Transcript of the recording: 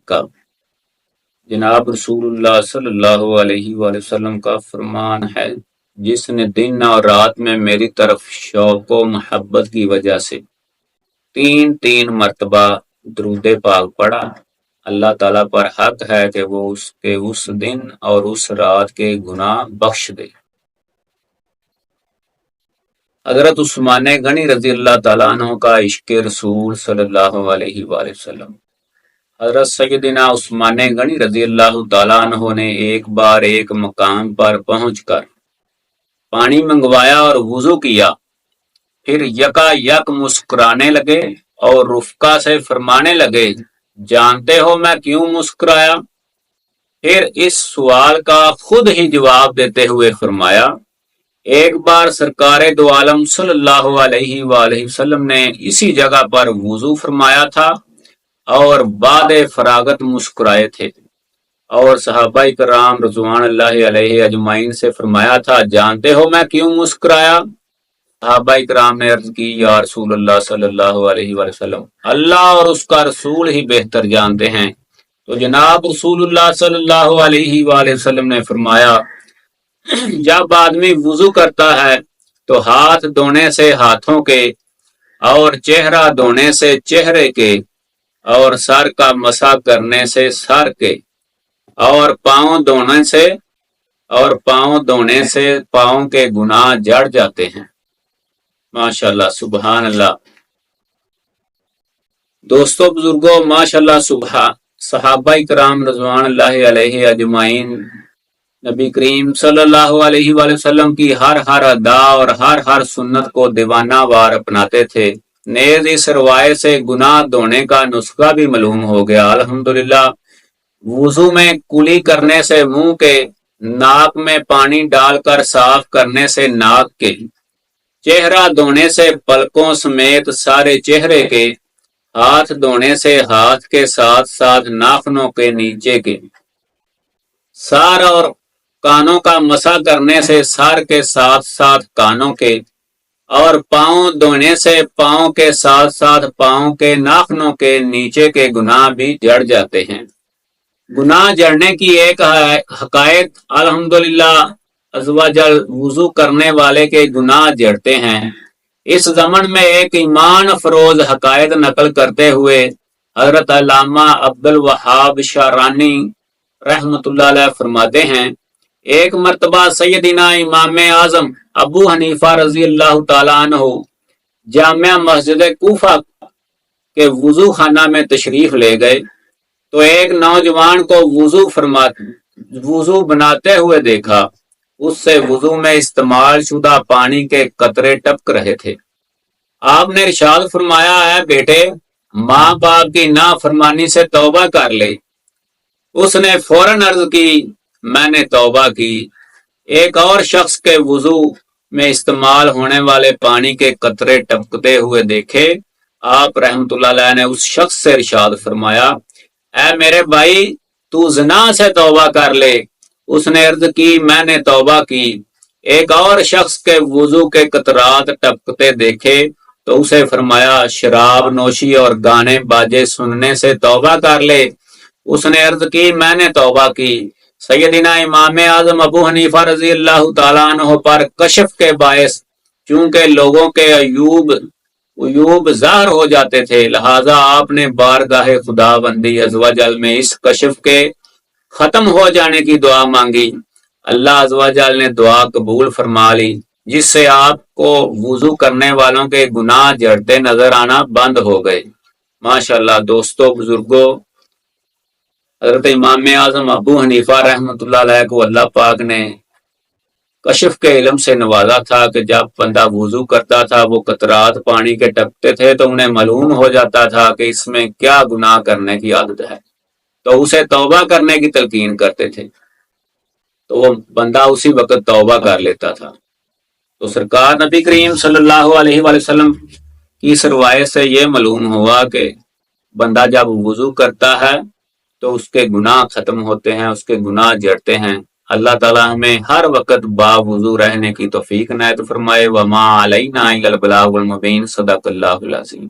کا جناب رسول اللہ صلی اللہ علیہ وآلہ وسلم کا فرمان ہے، جس نے دن اور رات میں میری طرف شوق و محبت کی وجہ سے تین مرتبہ درود پاک پڑھا، اللہ تعالیٰ پر حق ہے کہ وہ اس کے اس دن اور اس رات کے گناہ بخش دے۔ حضرت عثمان غنی رضی اللہ تعالیٰ عنہ کا عشق رسول صلی اللہ علیہ وآلہ وسلم۔ حضرت سیدنا عثمان غنی رضی اللہ تعالیٰ عنہ نے ایک بار ایک مقام پر پہنچ کر پانی منگوایا اور وضو کیا، پھر یکا یک مسکرانے لگے اور رفقا سے فرمانے لگے، جانتے ہو میں کیوں مسکرایا؟ پھر اس سوال کا خود ہی جواب دیتے ہوئے فرمایا، ایک بار سرکار دو عالم صلی اللہ علیہ وآلہ وسلم نے اسی جگہ پر وضو فرمایا تھا اور بعد فراغت مسکرائے تھے، اور صحابہ کرام رضوان اللہ علیہ اجمعین سے فرمایا تھا، جانتے ہو میں کیوں مسکرایا؟ صحابہ کرام نے عرض کی، یا رسول اللہ صلی اللہ علیہ وآلہ وسلم، اللہ اور اس کا رسول ہی بہتر جانتے ہیں۔ تو جناب رسول اللہ صلی اللہ علیہ وآلہ وسلم نے فرمایا، جب آدمی وضو کرتا ہے تو ہاتھ دھونے سے ہاتھوں کے، اور چہرہ دھونے سے چہرے کے، اور سر کا مسح کرنے سے سر کے، اور پاؤں دھونے سے پاؤں کے گناہ جڑ جاتے ہیں۔ ماشاءاللہ، سبحان اللہ۔ دوستو بزرگوں، ماشاءاللہ، صحابہ کرام رضوان اللہ علیہ اجمعین نبی کریم صلی اللہ علیہ وآلہ وسلم کی ہر ادا اور ہر سنت کو دیوانہ وار اپناتے تھے۔ نیز اس روایت سے گناہ دھونے کا نسخہ بھی معلوم ہو گیا۔ الحمدللہ، وضو میں کلی کرنے سے منہ کے، ناک میں پانی ڈال کر صاف کرنے سے ناک کے، چہرہ دھونے سے پلکوں سمیت سارے چہرے کے، ہاتھ دھونے سے ہاتھ کے ساتھ ساتھ ناخنوں کے نیچے کے، سر اور کانوں کا مسح کرنے سے سر کے ساتھ ساتھ کانوں کے، اور پاؤں دھونے سے پاؤں کے ساتھ ساتھ پاؤں کے ناخنوں کے نیچے کے گناہ بھی جڑ جاتے ہیں۔ گناہ جڑنے کی ایک حقائق الحمدللہ عزوجل وضو کرنے والے کے گناہ جڑتے ہیں۔ اس ضمن میں ایک ایمان افروز حقائق نقل کرتے ہوئے حضرت علامہ عبدالوہاب شعرانی رحمۃ اللہ علیہ فرماتے ہیں، ایک مرتبہ سیدنا امام اعظم ابو حنیفہ رضی اللہ تعالیٰ عنہ جامع مسجد کوفہ کے وضو خانہ میں تشریف لے گئے تو ایک نوجوان کو وضو بناتے ہوئے دیکھا، اس سے وضو میں استعمال شدہ پانی کے قطرے ٹپک رہے تھے۔ آپ نے ارشاد فرمایا، ہے بیٹے، ماں باپ کی نافرمانی سے توبہ کر لے۔ اس نے فوراً عرض کی، میں نے توبہ کی۔ ایک اور شخص کے وضو میں استعمال ہونے والے پانی کے قطرے ٹپکتے ہوئے دیکھے، آپ رحمت اللہ علیہ نے اس شخص سے ارشاد فرمایا، اے میرے بھائی، تو زنا سے توبہ کر لے۔ اس نے عرض کی، میں نے توبہ کی۔ ایک اور شخص کے وضو کے قطرات ٹپکتے دیکھے تو اسے فرمایا، شراب نوشی اور گانے باجے سننے سے توبہ کر لے۔ اس نے عرض کی، میں نے توبہ کی۔ سیدنا امام اعظم ابو حنیفہ رضی اللہ تعالیٰ عنہ پر کشف کے باعث چونکہ لوگوں کے عیوب ظاہر ہو جاتے تھے، لہذا آپ نے بارگاہ خدا بندی عز و جل میں اس کشف کے ختم ہو جانے کی دعا مانگی۔ اللہ عز و جل نے دعا قبول فرما لی، جس سے آپ کو وضو کرنے والوں کے گناہ جڑتے نظر آنا بند ہو گئے۔ ماشاءاللہ دوستو بزرگوں، حضرت امام اعظم ابو حنیفہ رحمۃ اللہ علیہ کو اللہ پاک نے کشف کے علم سے نوازا تھا کہ جب بندہ وضو کرتا تھا وہ قطرات پانی کے ٹپکتے تھے تو انہیں معلوم ہو جاتا تھا کہ اس میں کیا گناہ کرنے کی عادت ہے، تو اسے توبہ کرنے کی تلقین کرتے تھے، تو وہ بندہ اسی وقت توبہ کر لیتا تھا۔ تو سرکار نبی کریم صلی اللہ علیہ وآلہ وسلم کی اس روایت سے یہ معلوم ہوا کہ بندہ جب وضو کرتا ہے تو اس کے گناہ ختم ہوتے ہیں، اس کے گناہ جڑتے ہیں۔ اللہ تعالیٰ ہمیں ہر وقت باوضو رہنے کی توفیق عنایت فرمائے۔ وما علینا الا البلاغ المبین، صدق اللہ العظیم۔